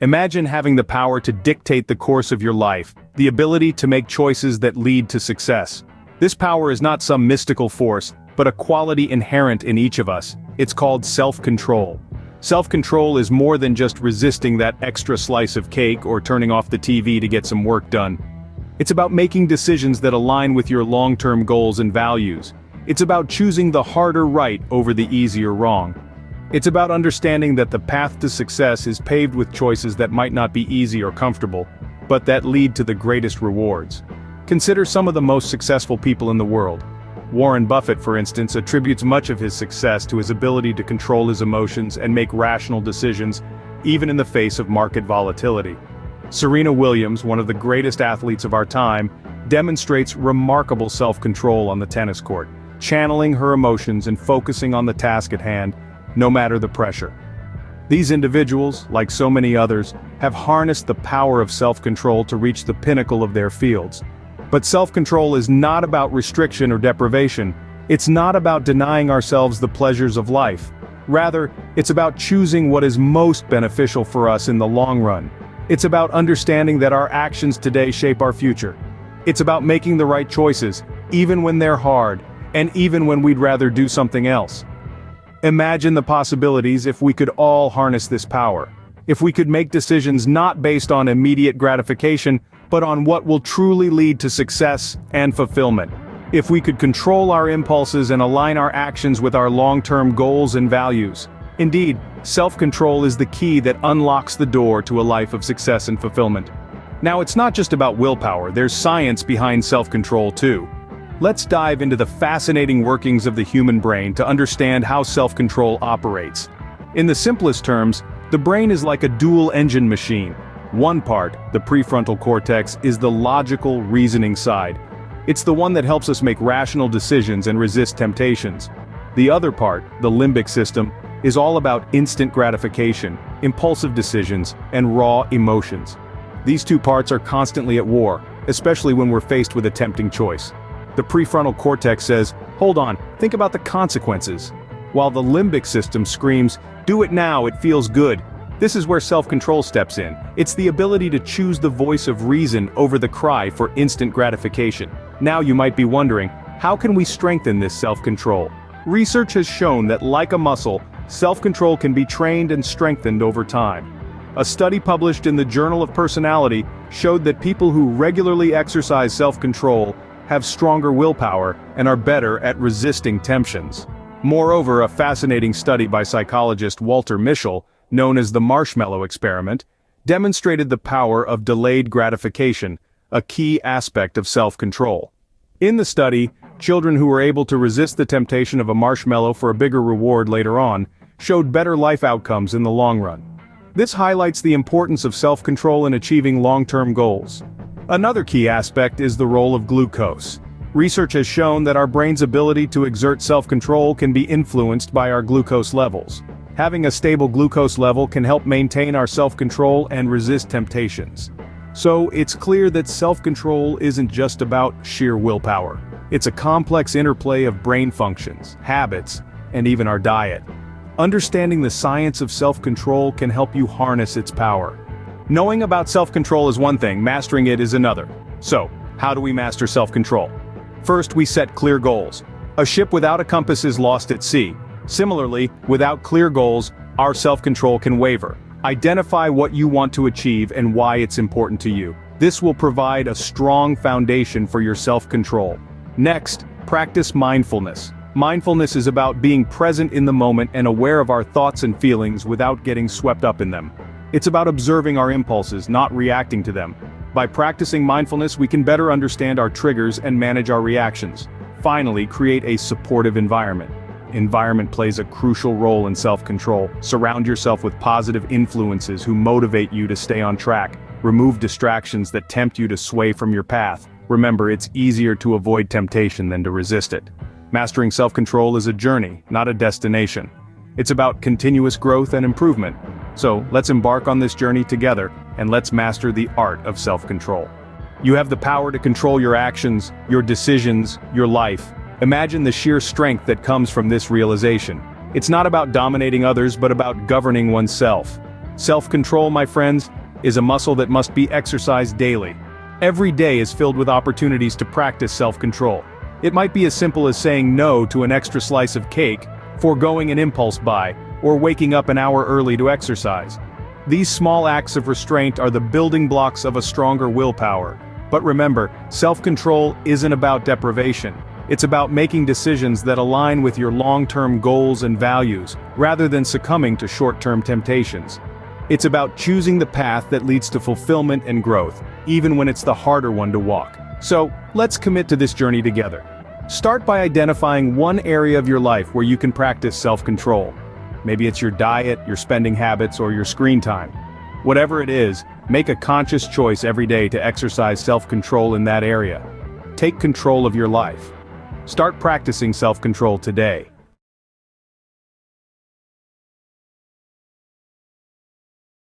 Imagine having the power to dictate the course of your life, the ability to make choices that lead to success. This power is not some mystical force, but a quality inherent in each of us. It's called self-control. Self-control is more than just resisting that extra slice of cake or turning off the TV to get some work done. It's about making decisions that align with your long-term goals and values. It's about choosing the harder right over the easier wrong. It's about understanding that the path to success is paved with choices that might not be easy or comfortable, but that lead to the greatest rewards. Consider some of the most successful people in the world. Warren Buffett, for instance, attributes much of his success to his ability to control his emotions and make rational decisions, even in the face of market volatility. Serena Williams, one of the greatest athletes of our time, demonstrates remarkable self-control on the tennis court, channeling her emotions and focusing on the task at hand, no matter the pressure. These individuals, like so many others, have harnessed the power of self-control to reach the pinnacle of their fields. But self-control is not about restriction or deprivation. It's not about denying ourselves the pleasures of life. Rather, it's about choosing what is most beneficial for us in the long run. It's about understanding that our actions today shape our future. It's about making the right choices, even when they're hard, and even when we'd rather do something else. Imagine the possibilities if we could all harness this power. If we could make decisions not based on immediate gratification, but on what will truly lead to success and fulfillment. If we could control our impulses and align our actions with our long-term goals and values. Indeed, self-control is the key that unlocks the door to a life of success and fulfillment. Now, it's not just about willpower, there's science behind self-control too. Let's dive into the fascinating workings of the human brain to understand how self-control operates. In the simplest terms, the brain is like a dual-engine machine. One part, the prefrontal cortex, is the logical, reasoning side. It's the one that helps us make rational decisions and resist temptations. The other part, the limbic system, is all about instant gratification, impulsive decisions, and raw emotions. These two parts are constantly at war, especially when we're faced with a tempting choice. The prefrontal cortex says, "Hold on, think about the consequences," while the limbic system screams, "Do it now, it feels good." This is where self-control steps in. It's the ability to choose the voice of reason over the cry for instant gratification. Now you might be wondering, how can we strengthen this self-control? Research has shown that like a muscle, self-control can be trained and strengthened over time. A study published in the Journal of Personality showed that people who regularly exercise self-control have stronger willpower and are better at resisting temptations. Moreover, a fascinating study by psychologist Walter Mischel, known as the marshmallow experiment, demonstrated the power of delayed gratification, a key aspect of self-control. In the study, children who were able to resist the temptation of a marshmallow for a bigger reward later on, showed better life outcomes in the long run. This highlights the importance of self-control in achieving long-term goals. Another key aspect is the role of glucose. Research has shown that our brain's ability to exert self-control can be influenced by our glucose levels. Having a stable glucose level can help maintain our self-control and resist temptations. So, it's clear that self-control isn't just about sheer willpower. It's a complex interplay of brain functions, habits, and even our diet. Understanding the science of self-control can help you harness its power. Knowing about self-control is one thing, mastering it is another. So, how do we master self-control? First, we set clear goals. A ship without a compass is lost at sea. Similarly, without clear goals, our self-control can waver. Identify what you want to achieve and why it's important to you. This will provide a strong foundation for your self-control. Next, practice mindfulness. Mindfulness is about being present in the moment and aware of our thoughts and feelings without getting swept up in them. It's about observing our impulses, not reacting to them. By practicing mindfulness, we can better understand our triggers and manage our reactions. Finally, create a supportive environment. Environment plays a crucial role in self-control. Surround yourself with positive influences who motivate you to stay on track. Remove distractions that tempt you to sway from your path. Remember, it's easier to avoid temptation than to resist it. Mastering self-control is a journey, not a destination. It's about continuous growth and improvement. So, let's embark on this journey together, and let's master the art of self-control. You have the power to control your actions, your decisions, your life. Imagine the sheer strength that comes from this realization. It's not about dominating others, but about governing oneself. Self-control, my friends, is a muscle that must be exercised daily. Every day is filled with opportunities to practice self-control. It might be as simple as saying no to an extra slice of cake, foregoing an impulse buy, or waking up an hour early to exercise. These small acts of restraint are the building blocks of a stronger willpower. But remember, self-control isn't about deprivation. It's about making decisions that align with your long-term goals and values, rather than succumbing to short-term temptations. It's about choosing the path that leads to fulfillment and growth, even when it's the harder one to walk. So, let's commit to this journey together. Start by identifying one area of your life where you can practice self-control. Maybe it's your diet, your spending habits, or your screen time. Whatever it is, make a conscious choice every day to exercise self-control in that area. Take control of your life. Start practicing self-control today.